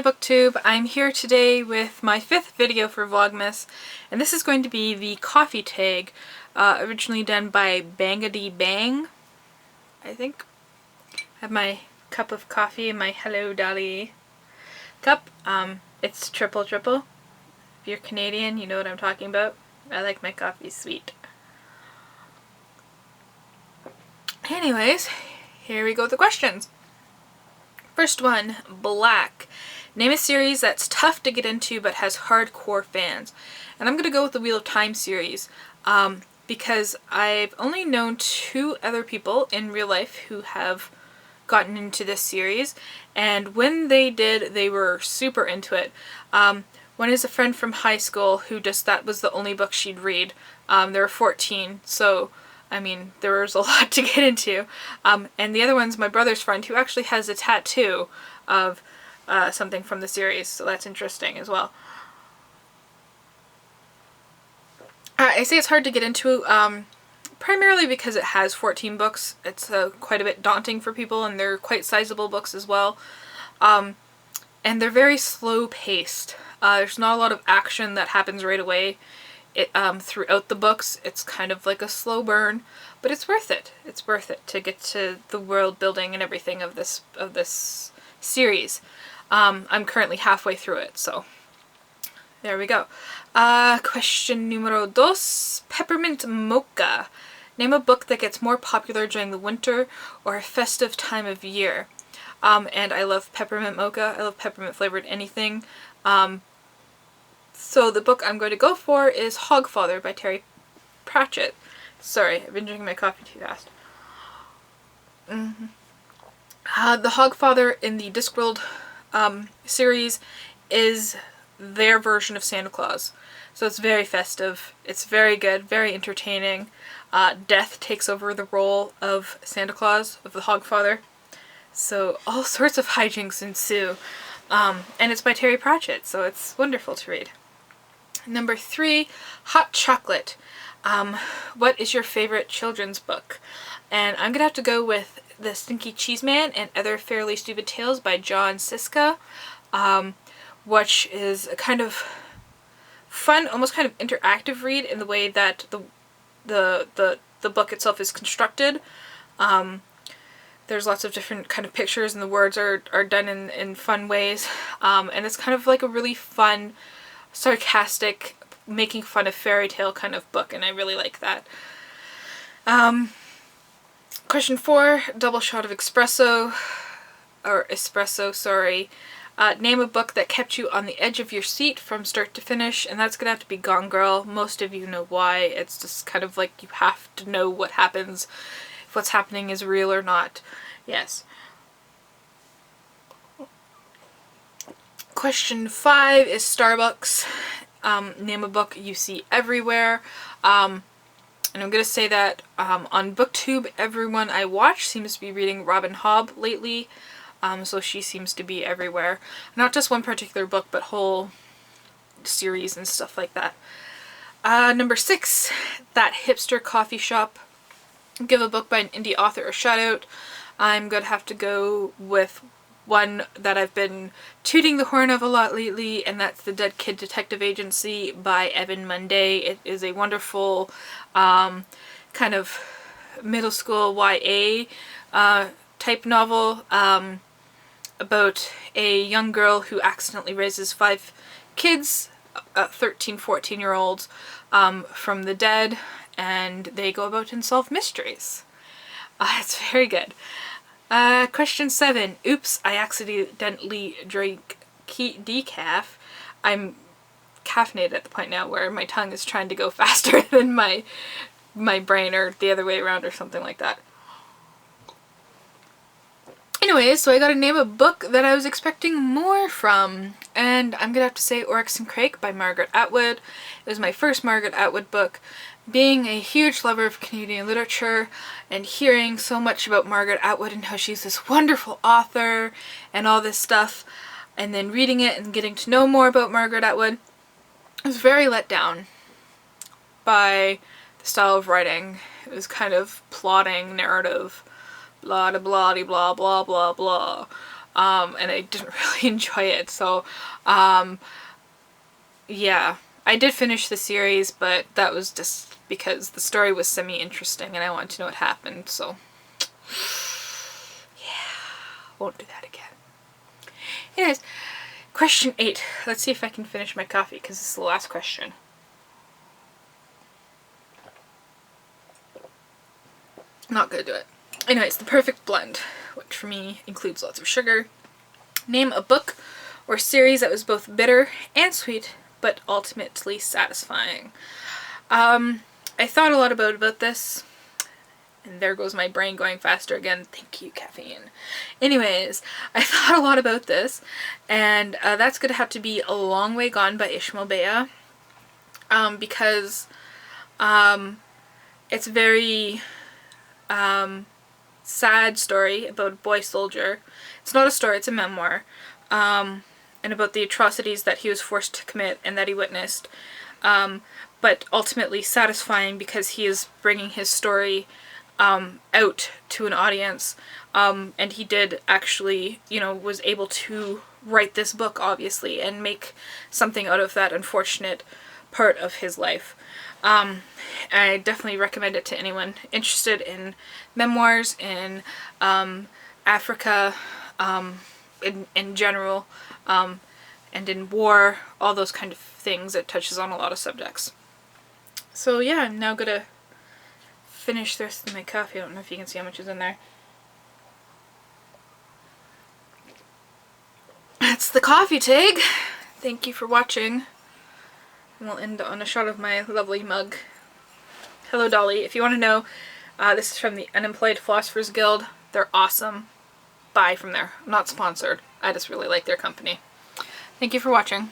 Hi Booktube, I'm here today with my 5th video for Vlogmas, and this is going to be the coffee tag, originally done by Bangity Bang, I think. I have my cup of coffee in my Hello Dolly cup. It's triple. If you're Canadian, you know what I'm talking about. I like my coffee sweet. Anyways, here we go with the questions. First one, Black. Name a series that's tough to get into but has hardcore fans. And I'm going to go with the Wheel of Time series because I've only known 2 other people in real life who have gotten into this series, and when they did, they were super into it. One is a friend from high school who that was the only book she'd read. They were 14, so I mean, there was a lot to get into. And the other one's my brother's friend who actually has a tattoo of something from the series, so that's interesting as well. I say it's hard to get into primarily because it has 14 books. It's quite a bit daunting for people, and they're quite sizable books as well. And they're very slow paced. There's not a lot of action that happens right away. Throughout the books, it's kind of like a slow burn, but it's worth it. It's worth it to get to the world building and everything of this series. I'm currently halfway through it, so there we go. Question numero dos, Peppermint Mocha. Name a book that gets more popular during the winter or a festive time of year. And I love Peppermint Mocha. I love peppermint flavored anything. So the book I'm going to go for is Hogfather by Terry Pratchett. Sorry, I've been drinking my coffee too fast. The Hogfather in the Discworld series is their version of Santa Claus. So it's very festive, it's very good, very entertaining. Death takes over the role of Santa Claus, of the Hogfather. So all sorts of hijinks ensue. And it's by Terry Pratchett, so it's wonderful to read. Number 3, Hot Chocolate. What is your favorite children's book? And I'm gonna have to go with The Stinky Cheeseman and Other Fairly Stupid Tales by John Siska, which is a kind of fun, almost kind of interactive read in the way that the book itself is constructed. There's lots of different kind of pictures, and the words are done in fun ways, and it's kind of like a really fun, sarcastic, making fun of fairy tale kind of book, and I really like that. Question 4, Double Shot of Espresso, sorry. Name a book that kept you on the edge of your seat from start to finish, and that's gonna have to be Gone Girl. Most of you know why. It's just kind of like you have to know what happens, if what's happening is real or not. Yes. Question 5 is Starbucks. Name a book you see everywhere. And I'm going to say that on BookTube, everyone I watch seems to be reading Robin Hobb lately. So she seems to be everywhere. Not just one particular book, but whole series and stuff like that. Number 6, That Hipster Coffee Shop. Give a book by an indie author a shout out. I'm going to have to go with one that I've been tooting the horn of a lot lately, and that's The Dead Kid Detective Agency by Evan Munday. It is a wonderful kind of middle school YA type novel about a young girl who accidentally raises 5 kids, 13, 14-year-olds, from the dead, and they go about and solve mysteries. It's very good. Question 7. Oops, I accidentally drank decaf. I'm caffeinated at the point now where my tongue is trying to go faster than my brain, or the other way around, or something like that. Anyways, so I gotta name a book that I was expecting more from, and I'm gonna have to say Oryx and Crake by Margaret Atwood. It was my first Margaret Atwood book. Being a huge lover of Canadian literature and hearing so much about Margaret Atwood and how she's this wonderful author and all this stuff, and then reading it and getting to know more about Margaret Atwood, I was very let down by the style of writing. It was kind of plotting, narrative, blah blah blah blah blah blah blah. and I didn't really enjoy it. So yeah, I did finish the series, but that was just because the story was semi-interesting and I wanted to know what happened, so yeah, won't do that again. Anyways, question 8. Let's see if I can finish my coffee, because this is the last question. Not gonna do it. Anyways, the perfect blend, which for me includes lots of sugar. Name a book or series that was both bitter and sweet, but ultimately satisfying. I thought a lot about this, and there goes my brain going faster again. Thank you, caffeine. Anyways, I thought a lot about this, and that's gonna have to be A Long Way Gone by Ishmael Bea, because it's a very sad story about a boy soldier. It's not a story, it's a memoir, and about the atrocities that he was forced to commit and that he witnessed, but ultimately satisfying because he is bringing his story out to an audience, and he did actually, you know, was able to write this book, obviously, and make something out of that unfortunate part of his life. I definitely recommend it to anyone interested in memoirs, in Africa, in general, and in war, all those kind of things. It touches on a lot of subjects. So yeah, I'm now gonna finish the rest of my coffee. I don't know if you can see how much is in there. That's the coffee tag. Thank you for watching. And we'll end on a shot of my lovely mug. Hello Dolly. If you want to know, this is from the Unemployed Philosophers Guild. They're awesome. Buy from there. I'm not sponsored. I just really like their company. Thank you for watching.